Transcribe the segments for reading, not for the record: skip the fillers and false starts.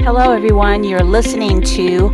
Hello everyone, you're listening to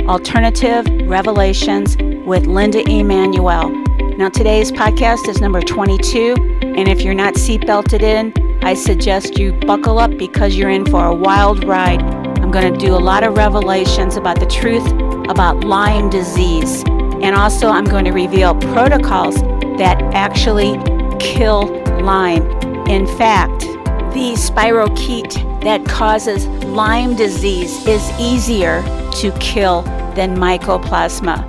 Alternative Revelations with Linda Emmanuel. Now today's podcast is number 22, and if you're not seatbelted in, I suggest you buckle up because you're in for a wild ride. I'm going to do a lot of revelations about the truth about Lyme disease, and also I'm going to reveal protocols that actually kill Lyme. In fact, the spirochete that causes Lyme disease is easier to kill than mycoplasma.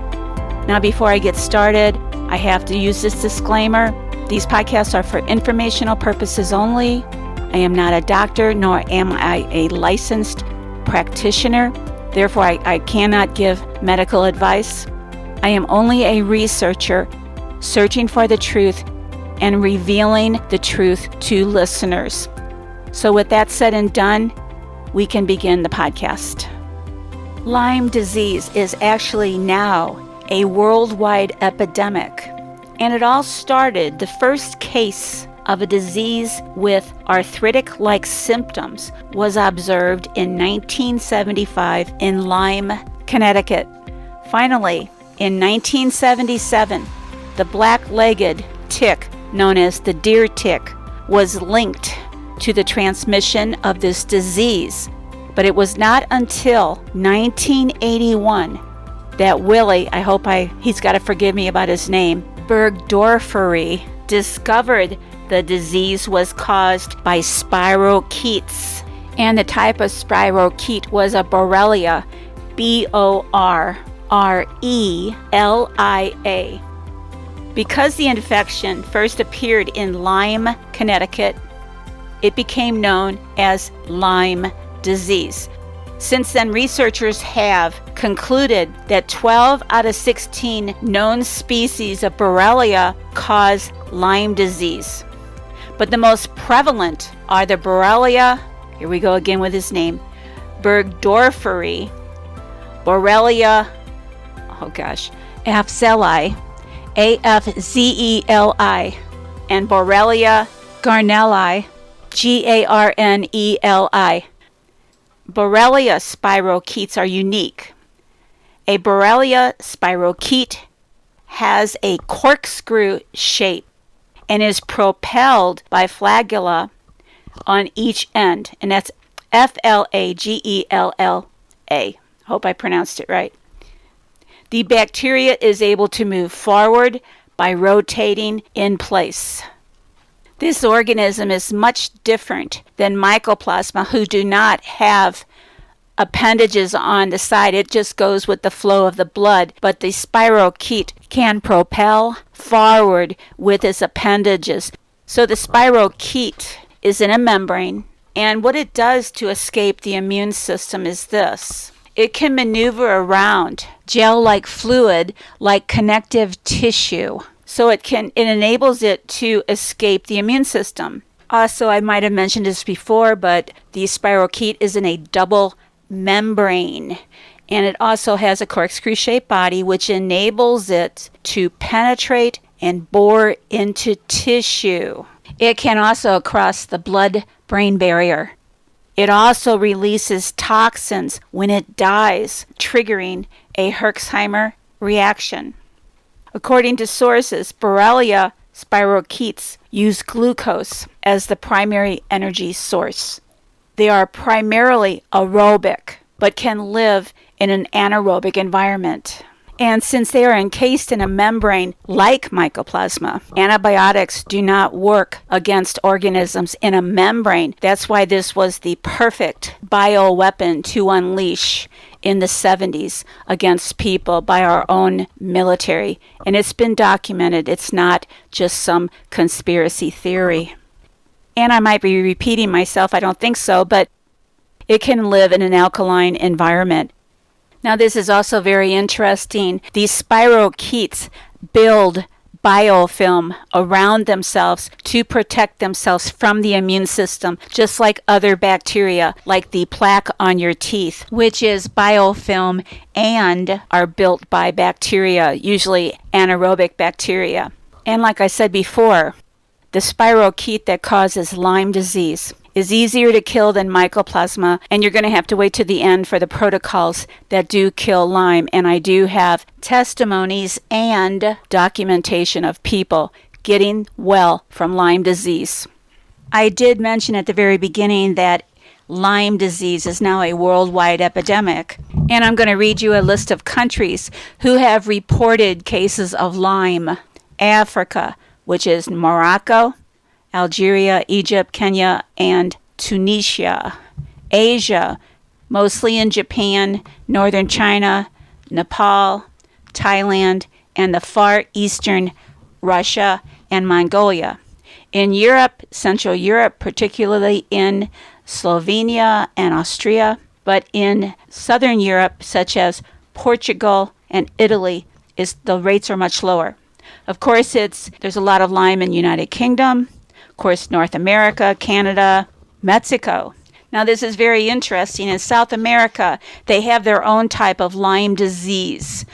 Now, before I get started, I have to use this disclaimer. These podcasts are for informational purposes only. I am not a doctor, nor am I a licensed practitioner. Therefore, I cannot give medical advice. I am only a researcher searching for the truth and revealing the truth to listeners. So with that said and done, we can begin the podcast. Lyme disease is actually now a worldwide epidemic, and it all started, the first case of a disease with arthritic-like symptoms was observed in 1975 in Lyme, Connecticut. Finally, in 1977, the black-legged tick, known as the deer tick, was linked to the transmission of this disease. But it was not until 1981 that Willie, he's got to forgive me about his name, Bergdorferi, discovered the disease was caused by spirochetes. And the type of spirochete was a Borrelia, B-O-R-R-E-L-I-A. Because the infection first appeared in Lyme, Connecticut, it became known as Lyme disease. Since then, researchers have concluded that 12 out of 16 known species of Borrelia cause Lyme disease. But the most prevalent are the Borrelia, here we go again with his name, Bergdorferi, Borrelia, Afzeli, A-F-Z-E-L-I, and Borrelia garnelli, G-A-R-N-E-L-I. Borrelia spirochetes are unique. A Borrelia spirochete has a corkscrew shape and is propelled by flagella on each end, and that's F-L-A-G-E-L-L-A. Hope I pronounced it right. The bacteria is able to move forward by rotating in place. This organism is much different than mycoplasma, who do not have appendages on the side. It just goes with the flow of the blood. But the spirochete can propel forward with its appendages. So the spirochete is in a membrane, and what it does to escape the immune system is this. It can maneuver around gel-like fluid like connective tissue. So it enables it to escape the immune system. Also, I might have mentioned this before, but the spirochete is in a double membrane, and it also has a corkscrew-shaped body, which enables it to penetrate and bore into tissue. It can also cross the blood-brain barrier. It also releases toxins when it dies, triggering a Herxheimer reaction. According to sources, Borrelia spirochetes use glucose as the primary energy source. They are primarily aerobic, but can live in an anaerobic environment. And since they are encased in a membrane like mycoplasma, antibiotics do not work against organisms in a membrane. That's why this was the perfect bioweapon to unleash in the 70s against people by our own military. And it's been documented. It's not just some conspiracy theory. And I might be repeating myself, I don't think so, but it can live in an alkaline environment. Now this is also very interesting. These spirochetes build biofilm around themselves to protect themselves from the immune system, just like other bacteria, like the plaque on your teeth, which is biofilm and are built by bacteria, usually anaerobic bacteria. And like I said before, the spirochete that causes Lyme disease is easier to kill than mycoplasma, and you're going to have to wait to the end for the protocols that do kill Lyme. And I do have testimonies and documentation of people getting well from Lyme disease. I did mention at the very beginning that Lyme disease is now a worldwide epidemic, and I'm going to read you a list of countries who have reported cases of Lyme. Africa, which is Morocco, Algeria, Egypt, Kenya, and Tunisia. Asia, mostly in Japan, northern China, Nepal, Thailand, and the far eastern Russia and Mongolia. In Europe, Central Europe, particularly in Slovenia and Austria, but in Southern Europe, such as Portugal and Italy, the rates are much lower. Of course, there's a lot of Lyme in the United Kingdom, of course, North America, Canada, Mexico. Now, this is very interesting. In South America, they have their own type of Lyme disease.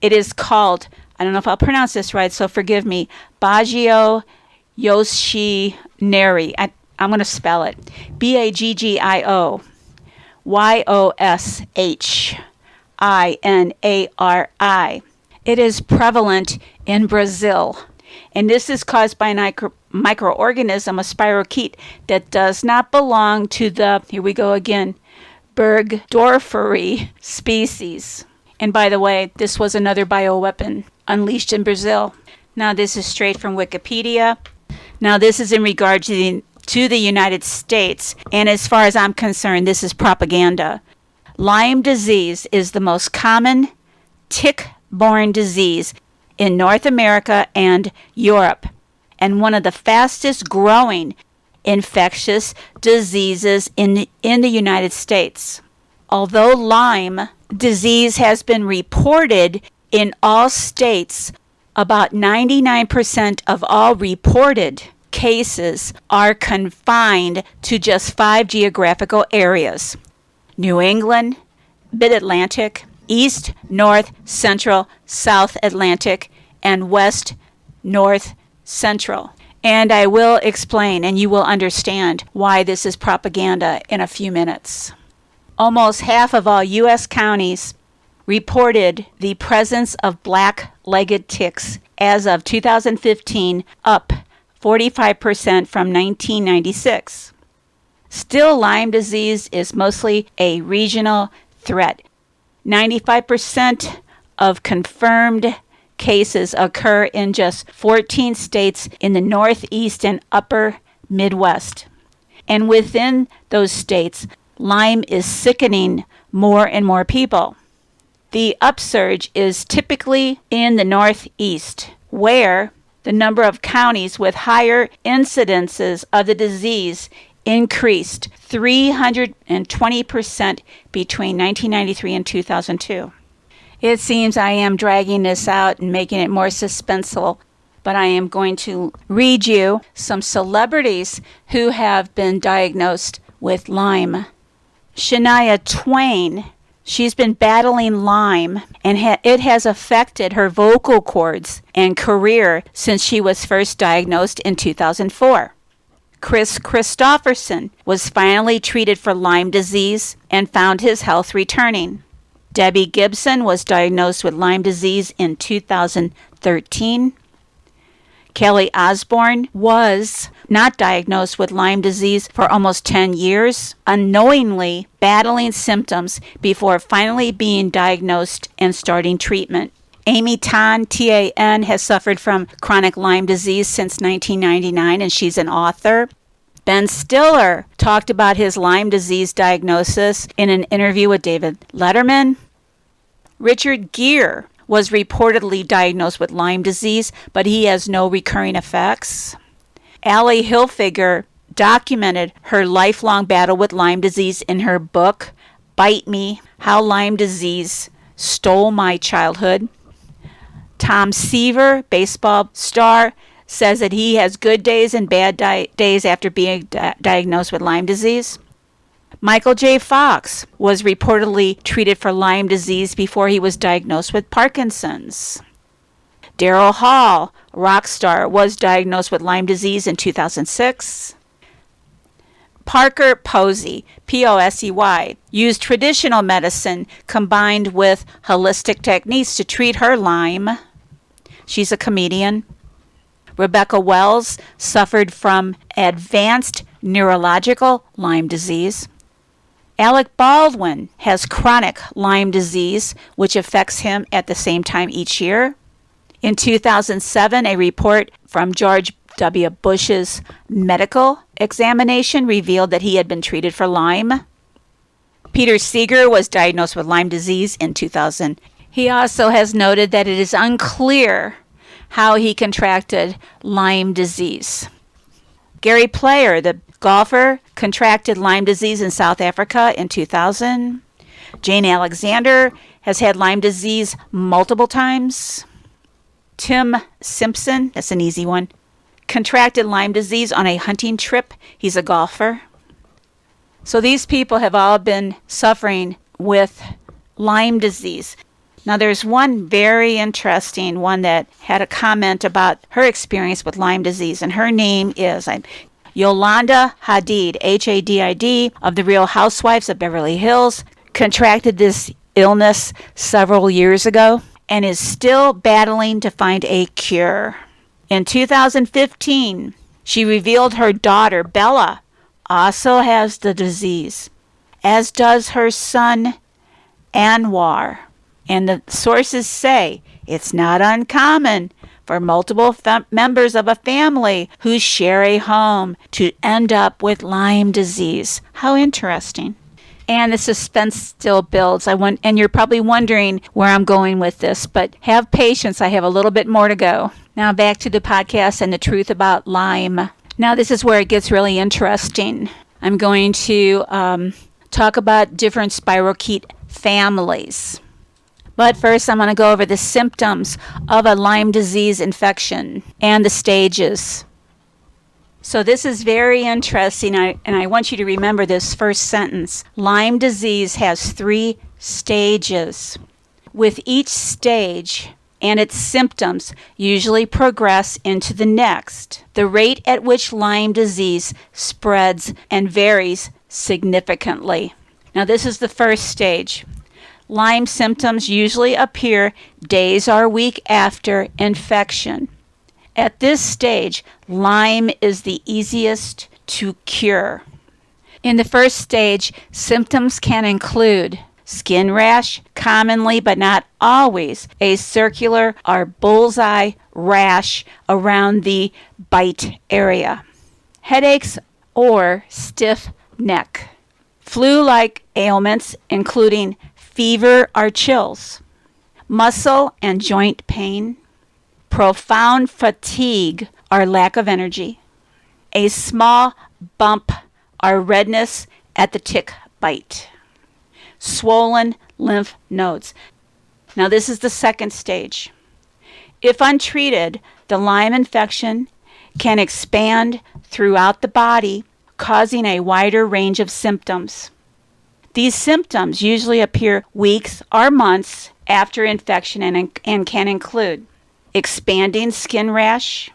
It is called, I don't know if I'll pronounce this right, so forgive me, Baggio Yoshinari. I'm going to spell it. Baggio Yoshinari. It is prevalent in Brazil, and this is caused by a microorganism, a spirochete, that does not belong to the, here we go again, Burgdorferi species. And by the way, this was another bioweapon unleashed in Brazil. Now, this is straight from Wikipedia. Now, this is in regard to the United States, and as far as I'm concerned, this is propaganda. Lyme disease is the most common tick-borne disease in North America and Europe, and one of the fastest growing infectious diseases in the United States. Although Lyme disease has been reported in all states, about 99% of all reported cases are confined to just 5 geographical areas: New England, Mid-Atlantic, East, North, Central, South Atlantic, and West, North, Central. And I will explain, and you will understand why this is propaganda in a few minutes. Almost half of all U.S. counties reported the presence of black-legged ticks as of 2015, up 45% from 1996. Still, Lyme disease is mostly a regional threat. 95% of confirmed cases occur in just 14 states in the Northeast and Upper Midwest. And within those states, Lyme is sickening more and more people. The upsurge is typically in the Northeast, where the number of counties with higher incidences of the disease increased 320% between 1993 and 2002. It seems I am dragging this out and making it more suspenseful, but I am going to read you some celebrities who have been diagnosed with Lyme. Shania Twain, she's been battling Lyme, and it has affected her vocal cords and career since she was first diagnosed in 2004. Chris Christopherson was finally treated for Lyme disease and found his health returning. Debbie Gibson was diagnosed with Lyme disease in 2013. Kelly Osbourne was not diagnosed with Lyme disease for almost 10 years, unknowingly battling symptoms before finally being diagnosed and starting treatment. Amy Tan, Tan, has suffered from chronic Lyme disease since 1999, and she's an author. Ben Stiller talked about his Lyme disease diagnosis in an interview with David Letterman. Richard Gere was reportedly diagnosed with Lyme disease, but he has no recurring effects. Allie Hilfiger documented her lifelong battle with Lyme disease in her book, Bite Me: How Lyme Disease Stole My Childhood. Tom Seaver, baseball star, says that he has good days and bad days after being diagnosed with Lyme disease. Michael J. Fox was reportedly treated for Lyme disease before he was diagnosed with Parkinson's. Daryl Hall, rock star, was diagnosed with Lyme disease in 2006. Parker Posey, Posey, used traditional medicine combined with holistic techniques to treat her Lyme. She's a comedian. Rebecca Wells suffered from advanced neurological Lyme disease. Alec Baldwin has chronic Lyme disease, which affects him at the same time each year. In 2007, a report from George W. Bush's medical examination revealed that he had been treated for Lyme. Peter Seeger was diagnosed with Lyme disease in 2000. He also has noted that it is unclear how he contracted Lyme disease. Gary Player, the golfer, contracted Lyme disease in South Africa in 2000. Jane Alexander has had Lyme disease multiple times. Tim Simpson, that's an easy one, contracted Lyme disease on a hunting trip. He's a golfer. So these people have all been suffering with Lyme disease. Now there's one very interesting one that had a comment about her experience with Lyme disease, and her name is Yolanda Hadid, Hadid, of the Real Housewives of Beverly Hills, contracted this illness several years ago and is still battling to find a cure. In 2015, she revealed her daughter, Bella, also has the disease, as does her son, Anwar. And the sources say it's not uncommon for multiple members of a family who share a home to end up with Lyme disease. How interesting. And the suspense still builds. And you're probably wondering where I'm going with this, but have patience. I have a little bit more to go. Now back to the podcast and the truth about Lyme. Now this is where it gets really interesting. I'm going to talk about different spirochete families. But first, I'm going to go over the symptoms of a Lyme disease infection and the stages. So this is very interesting, and I want you to remember this first sentence. Lyme disease has 3 stages. With each stage and its symptoms usually progress into the next. The rate at which Lyme disease spreads and varies significantly. Now this is the first stage. Lyme symptoms usually appear days or a week after infection. At this stage, Lyme is the easiest to cure. In the first stage, symptoms can include skin rash, commonly but not always, a circular or bullseye rash around the bite area, headaches or stiff neck, flu-like ailments including fever or chills, muscle and joint pain, profound fatigue or lack of energy, a small bump or redness at the tick bite, swollen lymph nodes. Now this is the second stage. If untreated, the Lyme infection can expand throughout the body, causing a wider range of symptoms. These symptoms usually appear weeks or months after infection and can include expanding skin rash,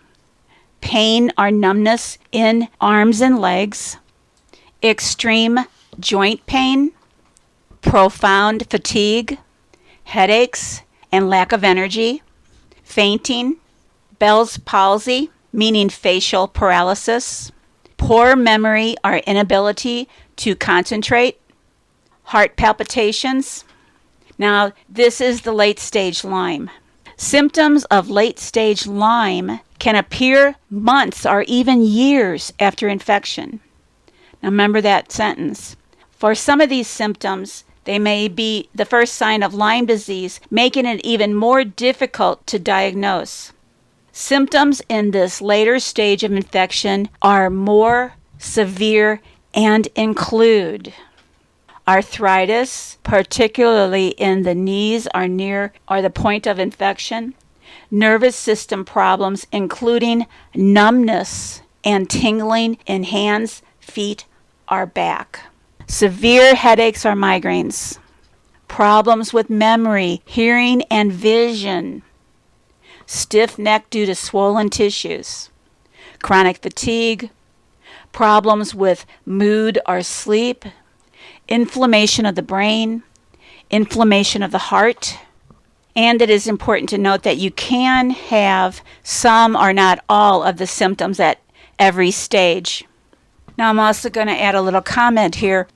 pain or numbness in arms and legs, extreme joint pain, profound fatigue, headaches and lack of energy, fainting, Bell's palsy, meaning facial paralysis, poor memory or inability to concentrate, heart palpitations. Now, this is the late stage Lyme. Symptoms of late stage Lyme can appear months or even years after infection. Now, remember that sentence. For some of these symptoms, they may be the first sign of Lyme disease, making it even more difficult to diagnose. Symptoms in this later stage of infection are more severe and include arthritis, particularly in the knees or near or the point of infection, nervous system problems including numbness and tingling in hands, feet, or back, severe headaches or migraines, problems with memory, hearing, and vision, stiff neck due to swollen tissues, chronic fatigue, problems with mood or sleep, inflammation of the brain, inflammation of the heart. And it is important to note that you can have some or not all of the symptoms at every stage. Now, I'm also going to add a little comment here.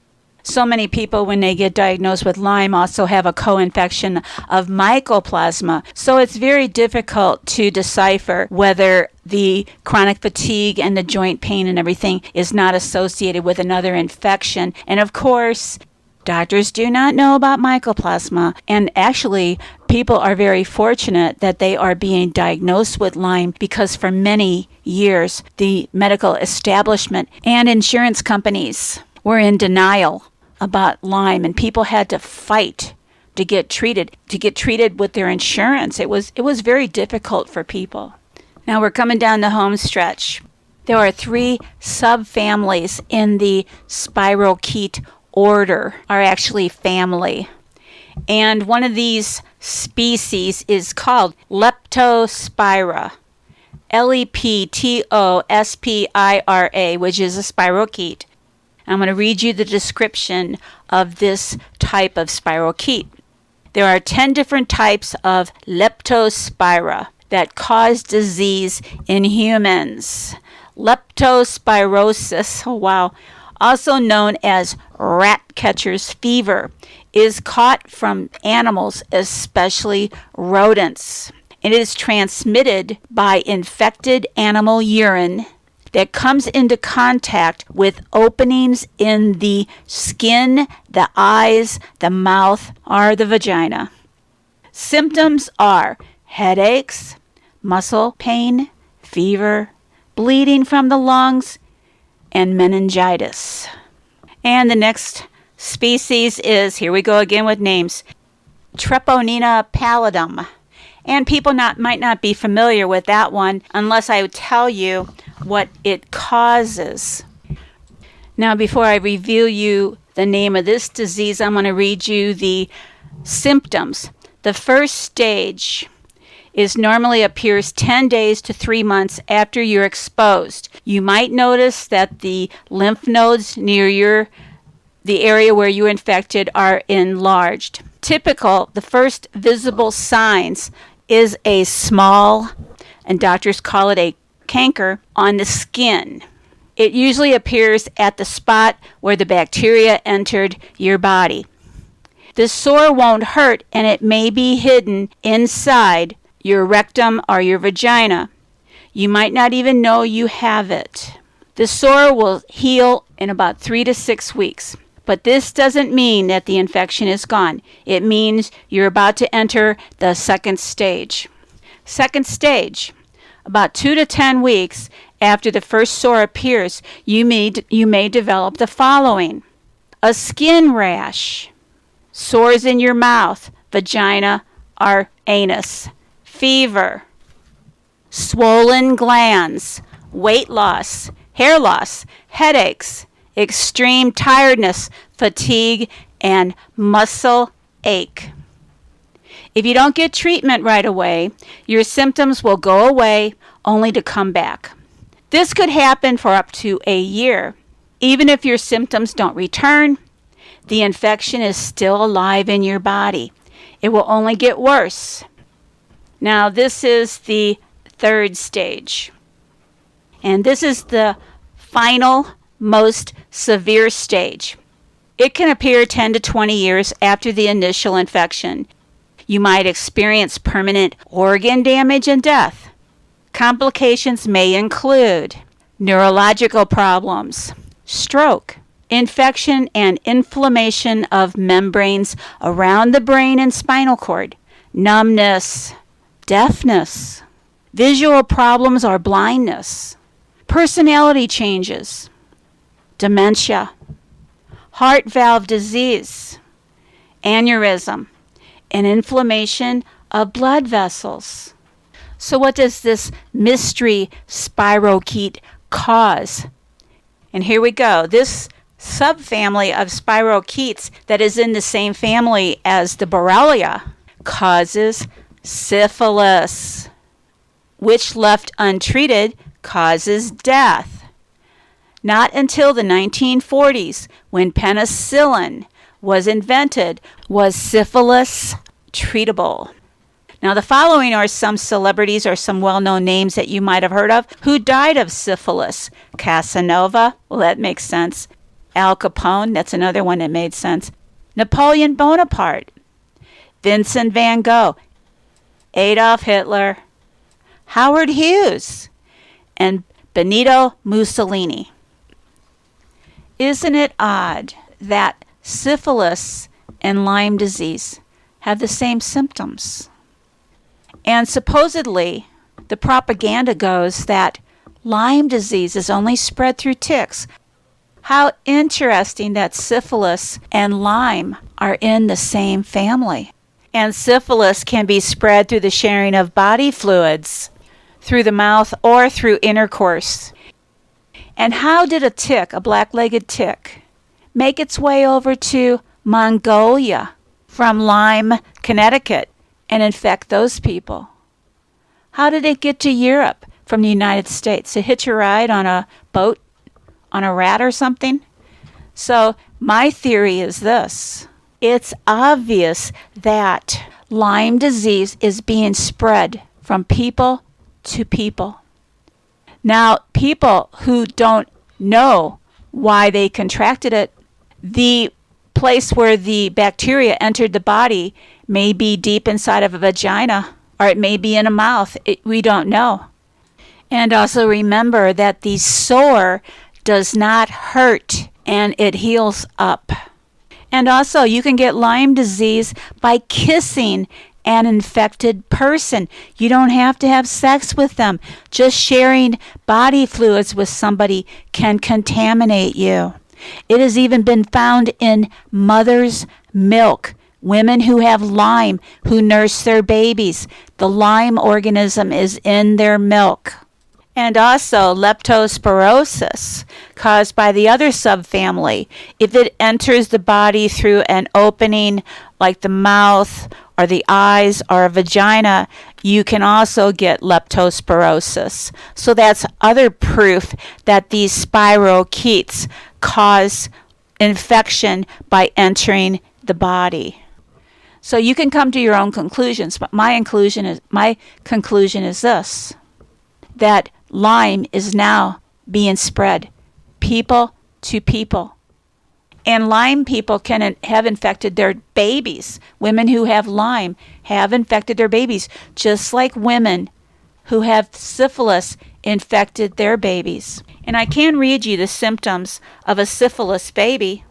So many people, when they get diagnosed with Lyme, also have a co-infection of mycoplasma. So it's very difficult to decipher whether the chronic fatigue and the joint pain and everything is not associated with another infection. And of course, doctors do not know about mycoplasma. And actually, people are very fortunate that they are being diagnosed with Lyme, because for many years, the medical establishment and insurance companies were in denial about Lyme, and people had to fight to get treated with their insurance. It was very difficult for people. Now we're coming down the home stretch. There are 3 subfamilies in the spirochete order, are actually family. And one of these species is called Leptospira, Leptospira, which is a spirochete. I'm going to read you the description of this type of spirochete. There are 10 different types of Leptospira that cause disease in humans. Leptospirosis, also known as rat catcher's fever, is caught from animals, especially rodents. It is transmitted by infected animal urine that comes into contact with openings in the skin, the eyes, the mouth, or the vagina. Symptoms are headaches, muscle pain, fever, bleeding from the lungs, and meningitis. And the next species is, here we go again with names, Treponema pallidum. And people might not be familiar with that one unless I tell you what it causes. Now, before I reveal you the name of this disease, I'm going to read you the symptoms. The first stage normally appears 10 days to 3 months after you're exposed. You might notice that the lymph nodes near the area where you're infected are enlarged. Typical, the first visible signs is a small, and doctors call it a canker, on the skin. It usually appears at the spot where the bacteria entered your body. The sore won't hurt, and it may be hidden inside your rectum or your vagina. You might not even know you have it. The sore will heal in about 3 to 6 weeks. But this doesn't mean that the infection is gone. It means you're about to enter the second stage. Second stage, about 2 to 10 weeks after the first sore appears, you may develop the following: a skin rash, sores in your mouth, vagina, or anus, fever, swollen glands, weight loss, hair loss, headaches, extreme tiredness, fatigue, and muscle ache. If you don't get treatment right away, your symptoms will go away only to come back. This could happen for up to a year. Even if your symptoms don't return, the infection is still alive in your body. It will only get worse. Now, this is the third stage. And this is the final, most severe stage. It can appear 10 to 20 years after the initial infection. You might experience permanent organ damage and death. Complications may include neurological problems, stroke, infection and inflammation of membranes around the brain and spinal cord, numbness, deafness, visual problems or blindness, personality changes, dementia, heart valve disease, aneurysm, and inflammation of blood vessels. So what does this mystery spirochete cause? And here we go. This subfamily of spirochetes that is in the same family as the Borrelia causes syphilis, which left untreated causes death. Not until the 1940s, when penicillin was invented, was syphilis treatable. Now, the following are some celebrities or some well-known names that you might have heard of who died of syphilis. Casanova, well, that makes sense. Al Capone, that's another one that made sense. Napoleon Bonaparte, Vincent van Gogh, Adolf Hitler, Howard Hughes, and Benito Mussolini. Isn't it odd that syphilis and Lyme disease have the same symptoms? And supposedly, the propaganda goes that Lyme disease is only spread through ticks. How interesting that syphilis and Lyme are in the same family. And syphilis can be spread through the sharing of body fluids, through the mouth, or through intercourse. And how did a tick, a black-legged tick, make its way over to Mongolia from Lyme, Connecticut, and infect those people? How did it get to Europe from the United States? To hitch a ride on a boat, on a rat or something? So my theory is this. It's obvious that Lyme disease is being spread from people to people. Now, people who don't know why they contracted it, the place where the bacteria entered the body may be deep inside of a vagina, or it may be in a mouth. We don't know. And also remember that the sore does not hurt and it heals up. And also you can get Lyme disease by kissing an infected person. You don't have to have sex with them. Just sharing body fluids with somebody can contaminate you. It has even been found in mother's milk. Women who have Lyme, who nurse their babies, the Lyme organism is in their milk. And also leptospirosis, caused by the other subfamily. If it enters the body through an opening like the mouth or the eyes or a vagina, you can also get leptospirosis. So that's other proof that these spirochetes cause infection by entering the body. So you can come to your own conclusions, but my conclusion is this, that Lyme is now being spread people to people. And Lyme people can have infected their babies. Women who have Lyme have infected their babies, just like women who have syphilis infected their babies. And I can read you the symptoms of a syphilis baby.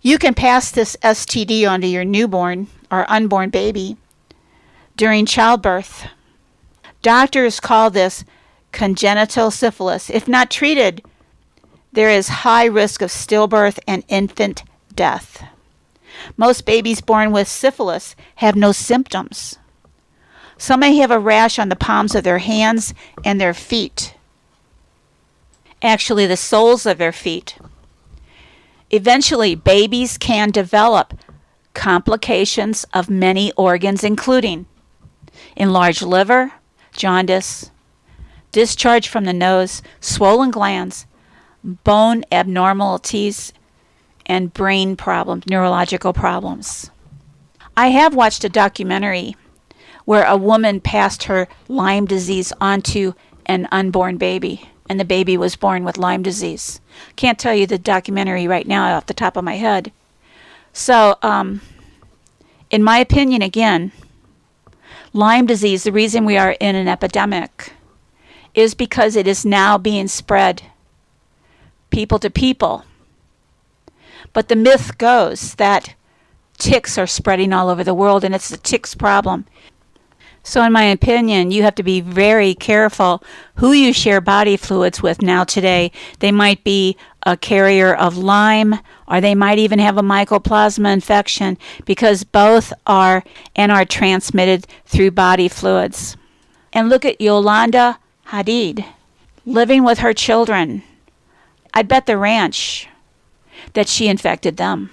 You can pass this STD onto your newborn or unborn baby during childbirth. Doctors call this congenital syphilis. If not treated, there is high risk of stillbirth and infant death. Most babies born with syphilis have no symptoms. Some may have a rash on the palms of their hands and their feet. Actually, the soles of their feet. Eventually, babies can develop complications of many organs, including enlarged liver, jaundice, discharge from the nose, swollen glands, bone abnormalities, and brain problems, neurological problems. I have watched a documentary where a woman passed her Lyme disease onto an unborn baby, and the baby was born with Lyme disease. Can't tell you the documentary right now off the top of my head. So, in my opinion, again, Lyme disease, the reason we are in an epidemic is because it is now being spread people to people. But the myth goes that ticks are spreading all over the world, and it's the ticks problem. So in my opinion, you have to be very careful who you share body fluids with now today. They might be a carrier of Lyme, or they might even have a mycoplasma infection, because both are transmitted through body fluids. And look at Yolanda Hadid, living with her children. I bet the ranch that she infected them.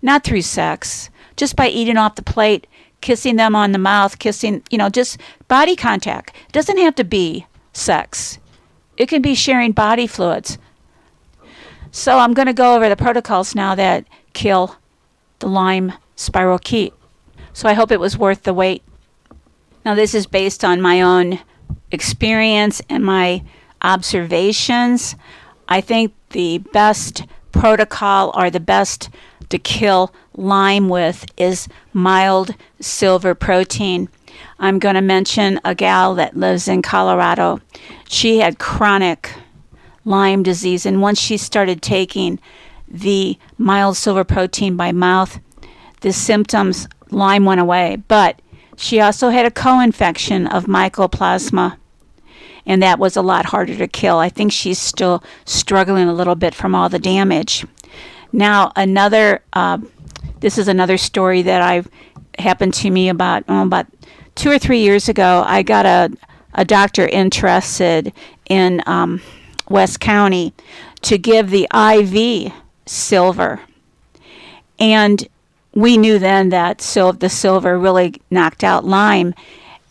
Not through sex, just by eating off the plate, kissing them on the mouth, kissing, just body contact. It doesn't have to be sex. It can be sharing body fluids. So I'm going to go over the protocols now that kill the Lyme spirochete. So I hope it was worth the wait. Now this is based on my own experience and my observations. I think the best protocol or the best to kill Lyme with is mild silver protein. I'm going to mention a gal that lives in Colorado. She had chronic Lyme disease, and once she started taking the mild silver protein by mouth, the symptoms, Lyme went away. But she also had a co-infection of mycoplasma, and that was a lot harder to kill. I think she's still struggling a little bit from all the damage. Now, this is another story that happened to me about 2 or 3 years ago. I got a doctor interested in West County to give the IV silver. And we knew then that the silver really knocked out Lyme.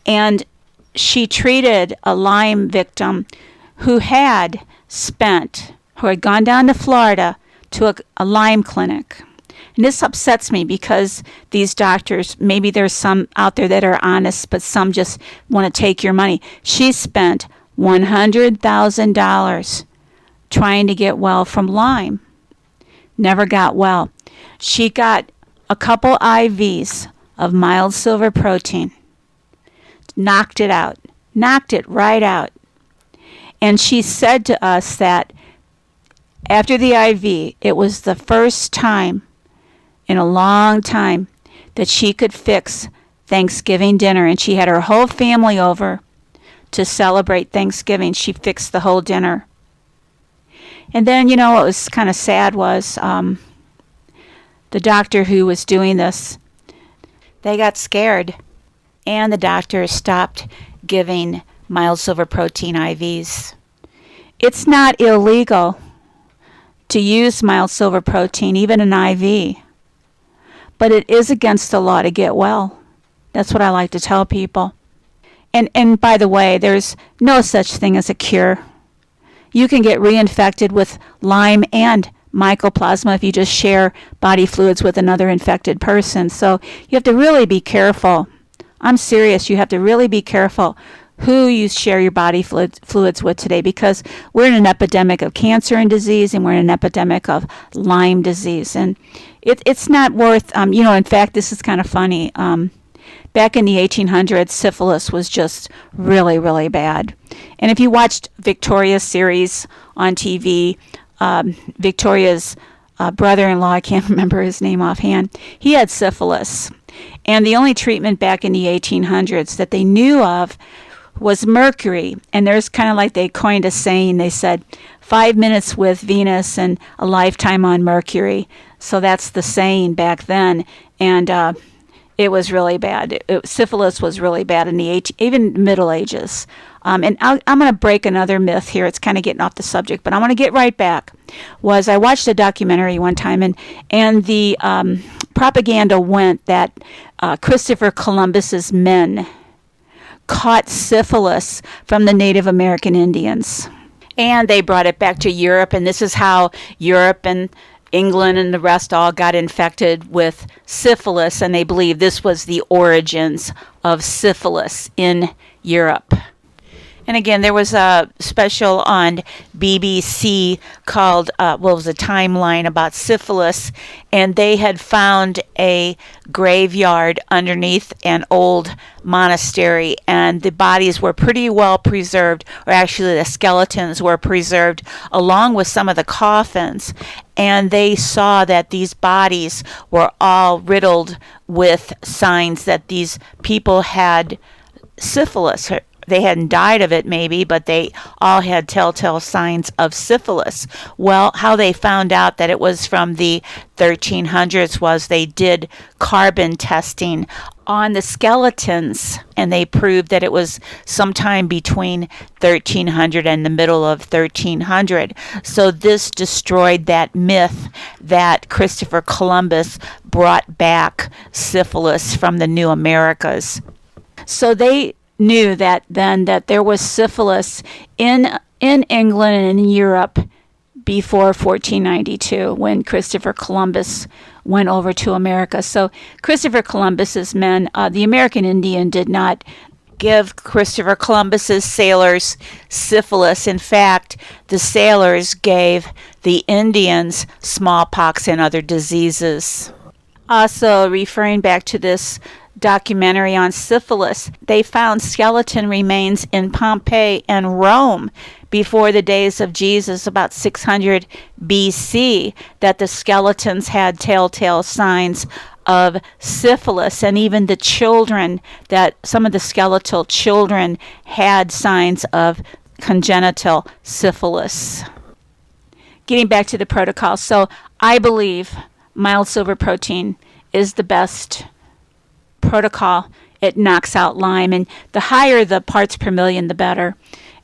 And she treated a Lyme victim who had gone down to Florida to a Lyme clinic. And this upsets me because these doctors, maybe there's some out there that are honest, but some just want to take your money. She spent $100,000 trying to get well from Lyme. Never got well. She got a couple IVs of mild silver protein. Knocked it right out. And she said to us that after the IV, it was the first time in a long time that she could fix Thanksgiving dinner. And she had her whole family over to celebrate Thanksgiving. She fixed the whole dinner. And then, what was kind of sad was the doctor who was doing this, they got scared. And the doctor stopped giving mild silver protein IVs. It's not illegal to use mild silver protein, even an IV. But it is against the law to get well. That's what I like to tell people. And by the way, there's no such thing as a cure. You can get reinfected with Lyme and mycoplasma if you just share body fluids with another infected person. So you have to really be careful. I'm serious. You have to really be careful who you share your body fluids with today, because we're in an epidemic of cancer and disease, and we're in an epidemic of Lyme disease. And it's not worth, in fact, this is kind of funny. Back in the 1800s, syphilis was just really, really bad. And if you watched Victoria's series on TV, Victoria's brother-in-law, I can't remember his name offhand, he had syphilis. And the only treatment back in the 1800s that they knew of was mercury. And there's kind of like they coined a saying. They said 5 minutes with Venus and a lifetime on Mercury. So that's the saying back then. And it was really bad. Syphilis was really bad in the even Middle Ages. And I'm going to break another myth here. It's kind of getting off the subject, but I want to get right back. I watched a documentary one time, and the propaganda went that Christopher Columbus's men caught syphilis from the Native American Indians. And they brought it back to Europe, and this is how Europe and England and the rest all got infected with syphilis, and they believe this was the origins of syphilis in Europe. And again, there was a special on BBC called, it was a timeline about syphilis, and they had found a graveyard underneath an old monastery, and the bodies were pretty well preserved, or actually the skeletons were preserved along with some of the coffins. And they saw that these bodies were all riddled with signs that these people had syphilis. They hadn't died of it maybe, but they all had telltale signs of syphilis. Well, how they found out that it was from the 1300s was they did carbon testing on the skeletons, and they proved that it was sometime between 1300 and the middle of 1300. So this destroyed that myth that Christopher Columbus brought back syphilis from the New Americas. So they knew that then that there was syphilis in England and in Europe before 1492 when Christopher Columbus went over to America. So Christopher Columbus's men, the American Indian did not give Christopher Columbus's sailors syphilis. In fact, the sailors gave the Indians smallpox and other diseases. Also, referring back to this documentary on syphilis, they found skeleton remains in Pompeii and Rome before the days of Jesus, about 600 BC, that the skeletons had telltale signs of syphilis, and even the children, that some of the skeletal children had signs of congenital syphilis. Getting back to the protocol, so I believe mild silver protein is the best protocol. It knocks out Lyme, and the higher the parts per million, the better.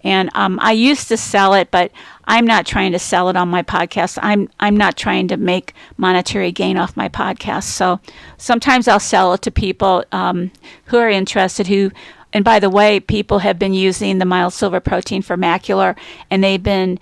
And I used to sell it, but I'm not trying to sell it on my podcast. I'm not trying to make monetary gain off my podcast. So sometimes I'll sell it to people who are interested. And by the way, people have been using the mild silver protein for macular, and they've been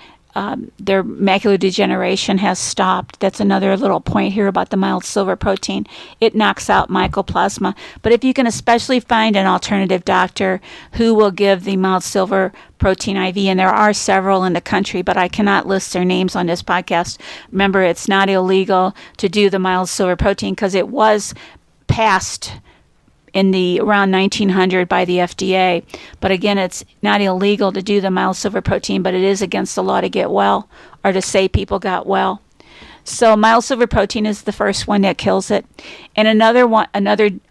their macular degeneration has stopped. That's another little point here about the mild silver protein. It knocks out mycoplasma. But if you can especially find an alternative doctor who will give the mild silver protein IV, and there are several in the country, but I cannot list their names on this podcast. Remember, it's not illegal to do the mild silver protein because it was passed in the around 1900 by the FDA. But again, it's not illegal to do the mild silver protein, but it is against the law to get well or to say people got well. So mild silver protein is the first one that kills it. And another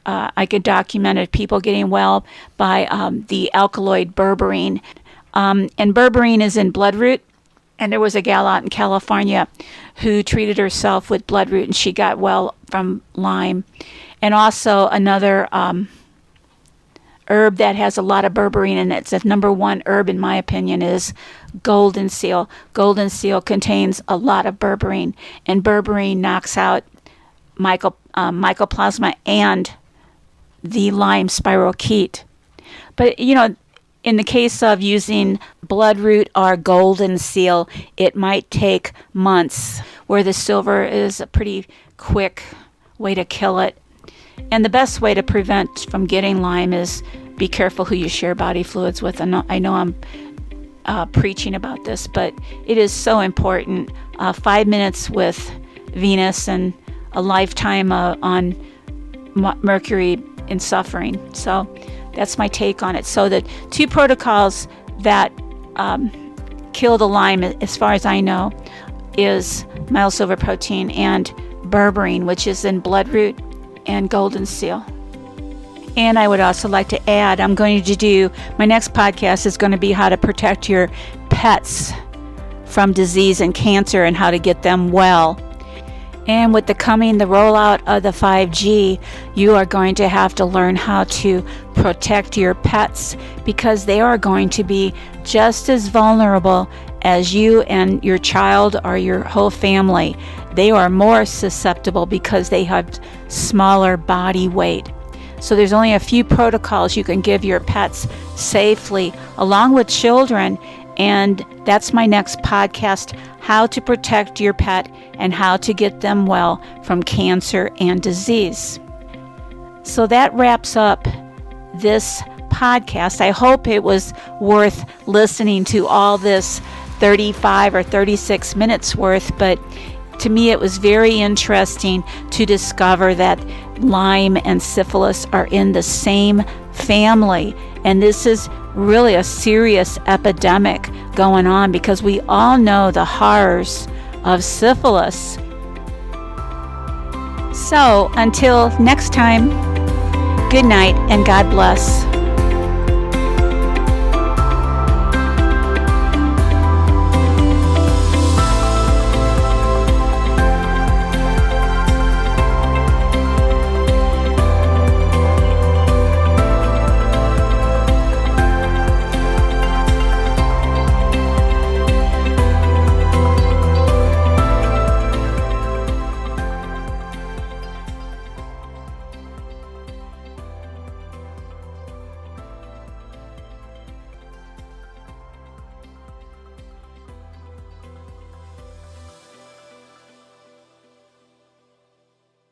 I could document people getting well by the alkaloid berberine. And berberine is in bloodroot. And there was a gal out in California who treated herself with bloodroot, and she got well from Lyme. And also another herb that has a lot of berberine in it. The number one herb, in my opinion, is golden seal. Golden seal contains a lot of berberine, and berberine knocks out mycoplasma and the Lyme spirochete. But, in the case of using bloodroot or golden seal, it might take months, where the silver is a pretty quick way to kill it. And the best way to prevent from getting Lyme is be careful who you share body fluids with. I know I'm preaching about this, but it is so important. 5 minutes with Venus and a lifetime on Mercury in suffering. So that's my take on it. So the two protocols that kill the Lyme, as far as I know, is mild silver protein and berberine, which is in bloodroot, and golden seal. And I would also like to add, I'm going to do, my next podcast is going to be how to protect your pets from disease and cancer and how to get them well. And with the rollout of the 5G, you are going to have to learn how to protect your pets, because they are going to be just as vulnerable as you and your child or your whole family. They are more susceptible because they have smaller body weight. So there's only a few protocols you can give your pets safely, along with children. And that's my next podcast, how to protect your pet and how to get them well from cancer and disease. So that wraps up this podcast. I hope it was worth listening to all this 35 or 36 minutes worth, but to me it was very interesting to discover that Lyme and syphilis are in the same family, and this is really a serious epidemic going on, because we all know the horrors of syphilis. So until next time, good night and God bless.